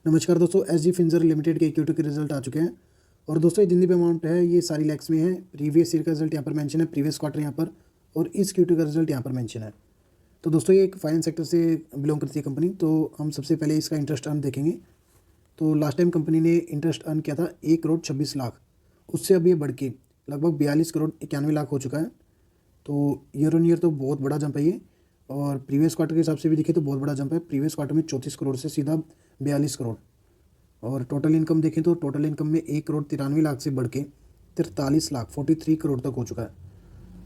नमस्कार दोस्तों, SG फिनसर limited के Q2 के रिजल्ट आ चुके हैं। और दोस्तों ये जितनी भी अमाउंट है ये सारी लैक्स में है। प्रीवियस ईयर का रिजल्ट यहाँ पर मेंशन है, प्रीवियस क्वार्टर यहाँ पर, और इस Q2 का रिजल्ट यहाँ पर मेंशन है। तो दोस्तों ये एक फाइनेंस सेक्टर से बिलोंग करती है कंपनी। तो हम सबसे पहले इसका इंटरेस्ट अर्न देखेंगे। तो लास्ट टाइम कंपनी ने इंटरेस्ट अर्न किया था 1,26,00,000, उससे अब ये बढ़ के लगभग 42,91,00,000 हो चुका है। तो ईयर ऑन ईयर तो बहुत बड़ा जंप है ये, और प्रीवियस क्वार्टर के हिसाब से भी देखें तो बहुत बड़ा जंप है। प्रीवियस क्वार्टर में 34 करोड़ से सीधा 42 करोड़। और टोटल इनकम देखें तो टोटल इनकम में 1,93,00,000 से बढ़ के 43,00,000 43 करोड़ तक हो चुका है।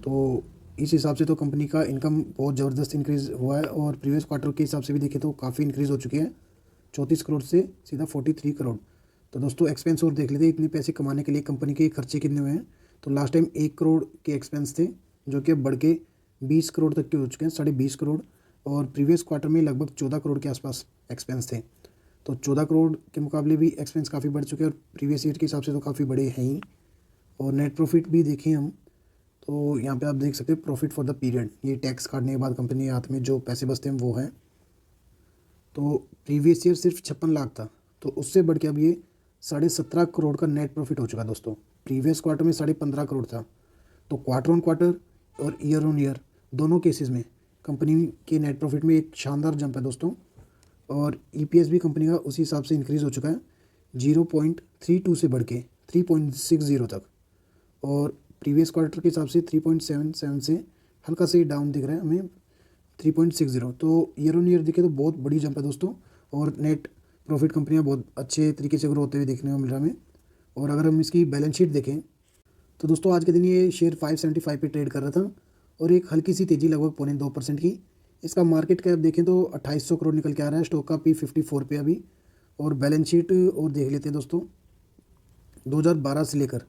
तो इस हिसाब से तो कंपनी का इनकम बहुत ज़बरदस्त इंक्रीज़ हुआ है। और प्रीवियस क्वार्टर के हिसाब से भी देखें तो काफ़ी इंक्रीज़ हो चुकी है, 34 करोड़ से सीधा 43 करोड़। तो दोस्तों एक्सपेंस और देख लेते हैं, इतने पैसे कमाने के लिए कंपनी के खर्चे कितने हुए हैं। तो लास्ट टाइम 1 करोड़ के एक्सपेंस थे, जो कि अब बढ़ के 20 करोड़ तक के हो चुके हैं, 20.5 करोड़। और प्रीवियस क्वार्टर में लगभग 14 करोड़ के आसपास एक्सपेंस थे। तो 14 करोड़ के मुकाबले भी एक्सपेंस काफ़ी बढ़ चुके हैं, और प्रीवियस ईयर के हिसाब से तो काफ़ी बड़े हैं ही। और नेट प्रॉफिट भी देखें हम तो यहाँ पे आप देख सकते हैं प्रॉफिट फॉर द पीरियड, ये टैक्स काटने के बाद कंपनी के हाथ में जो पैसे बचते हैं वो हैं। तो प्रीवियस ईयर सिर्फ 56 लाख था, तो उससे बढ़ के अब ये 17.5 करोड़ का नेट प्रॉफिट हो चुका है दोस्तों। प्रीवियस क्वार्टर में 15.5 करोड़ था। तो क्वार्टर ऑन क्वार्टर और ईयर ऑन ईयर दोनों केसेस में कंपनी के नेट प्रॉफिट में एक शानदार जंप है दोस्तों। और ईपीएस भी कंपनी का उसी हिसाब से इंक्रीज़ हो चुका है, 0.32 से बढ़ के 3.60 तक। और प्रीवियस क्वार्टर के हिसाब से 3.77 से हल्का से डाउन दिख रहा है हमें, 3.60। तो ईयर ऑन ईयर देखें तो बहुत बड़ी जंप है दोस्तों। और नेट प्रॉफिट कंपनियां बहुत अच्छे तरीके से ग्रो होते हुए देखने को मिल रहा है हमें। और अगर हम इसकी बैलेंस शीट देखें तो दोस्तों आज के दिन ये शेयर 575 पे ट्रेड कर रहा था, और एक हल्की सी तेज़ी लगभग 0.2% की। इसका मार्केट कैप देखें तो 2800 करोड़ निकल के आ रहा है। स्टॉक का P54 पे अभी। और बैलेंस शीट और देख लेते हैं दोस्तों, 2012 से लेकर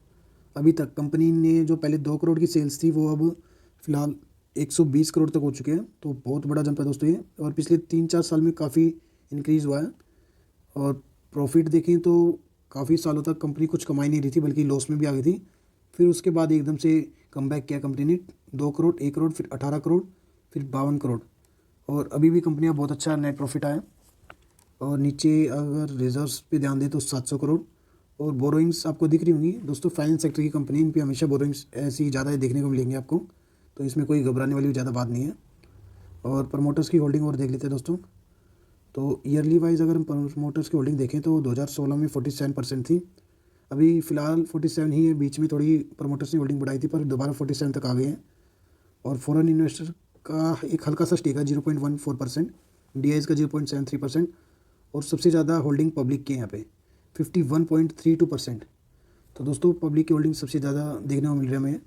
अभी तक कंपनी ने जो पहले 2 करोड़ की सेल्स थी वो अब फिलहाल 120 करोड़ तक हो चुके हैं। तो बहुत बड़ा जंप है दोस्तों ये, और पिछले 3-4 साल में काफ़ी इंक्रीज़ हुआ है। और प्रॉफिट देखें तो काफ़ी सालों तक कंपनी कुछ कमाई नहीं रही थी, बल्कि लॉस में भी आ गई थी। फिर उसके बाद एकदम से कमबैक किया कंपनी ने, 2 करोड़, 1 करोड़, फिर 18 करोड़, फिर 52 करोड़। और अभी भी कंपनी का बहुत अच्छा नेट प्रॉफिट आया। और नीचे अगर रिजर्व्स पे ध्यान दें तो 700 करोड़। और बोरोइंग्स आपको दिख रही होंगी दोस्तों, फाइनेंस सेक्टर की कंपनी, इन पे हमेशा बोरोइंग्स ऐसी ज़्यादा देखने को मिलेंगे आपको। तो इसमें कोई घबराने वाली ज़्यादा बात नहीं है। और प्रमोटर्स की होल्डिंग और देख लेते हैं दोस्तों। तो ईयरली वाइज अगर हम प्रमोटर्स की होल्डिंग देखें तो 2016 में 47% थी, अभी फ़िलहाल 47 ही है। बीच में थोड़ी प्रमोटर्स ने होल्डिंग बढ़ाई थी, पर दोबारा 47 तक आ गए हैं। और फॉरेन इन्वेस्टर का एक हल्का सा स्टेक है, 0.14%, डीआईज का 0.73%। और सबसे ज़्यादा होल्डिंग पब्लिक की है यहाँ पे, 51.32%। तो दोस्तों पब्लिक की होल्डिंग सबसे ज़्यादा देखने को मिल रही है हमें।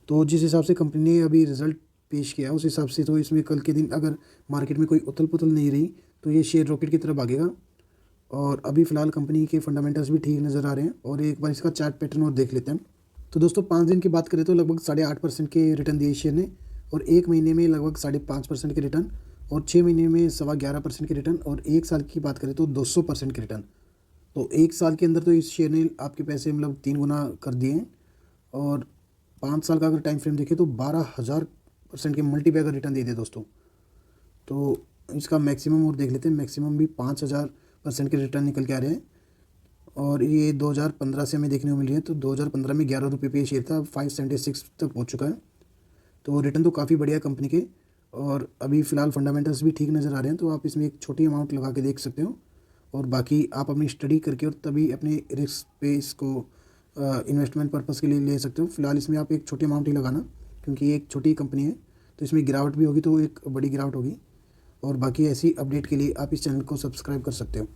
तो जिस हिसाब से कंपनी ने अभी रिजल्ट पेश किया उस हिसाब से तो इसमें कल के दिन अगर मार्केट में कोई उथल पुथल नहीं रही तो ये शेयर रॉकेट की तरफ भागेगा। और अभी फ़िलहाल कंपनी के फंडामेंटल्स भी ठीक नज़र आ रहे हैं। और एक बार इसका चार्ट पैटर्न और देख लेते हैं। तो दोस्तों 5 दिन की बात करें तो लगभग 8.5% के रिटर्न दिए शेयर ने, और 1 महीने में लगभग 5.5% के रिटर्न, और 6 महीने में 11.25% के रिटर्न, और 1 साल की बात करें तो 200% के रिटर्न। तो 1 साल के अंदर तो इस शेयर ने आपके पैसे मतलब 3 गुना कर दिए हैं। और 5 साल का अगर टाइम फ्रेम देखें तो 12,000% के मल्टीपैगर रिटर्न दे दिए दोस्तों। तो इसका मैक्सिमम और देख लेते हैं, मैक्सिमम भी 5,000% के रिटर्न निकल के आ रहे हैं। और ये 2015 से हमें देखने को मिल रही है। तो 2015 में 11 रुपये पे शेयर था, 576 तक पहुंच चुका है। तो रिटर्न तो काफ़ी बढ़िया कंपनी के। और अभी फ़िलहाल फंडामेंटल्स भी ठीक नज़र आ रहे हैं, तो आप इसमें एक छोटी अमाउंट लगा के देख सकते हो। और बाकी आप अपनी स्टडी करके और तभी अपने रिस्क पे इसको इन्वेस्टमेंट पर्पज़ के लिए ले सकते हो। फिलहाल इसमें आप एक छोटी अमाउंट ही लगाना, क्योंकि ये एक छोटी कंपनी है। तो इसमें गिरावट भी होगी तो एक बड़ी गिरावट होगी। और बाकी ऐसी अपडेट के लिए आप इस चैनल को सब्सक्राइब कर सकते हो।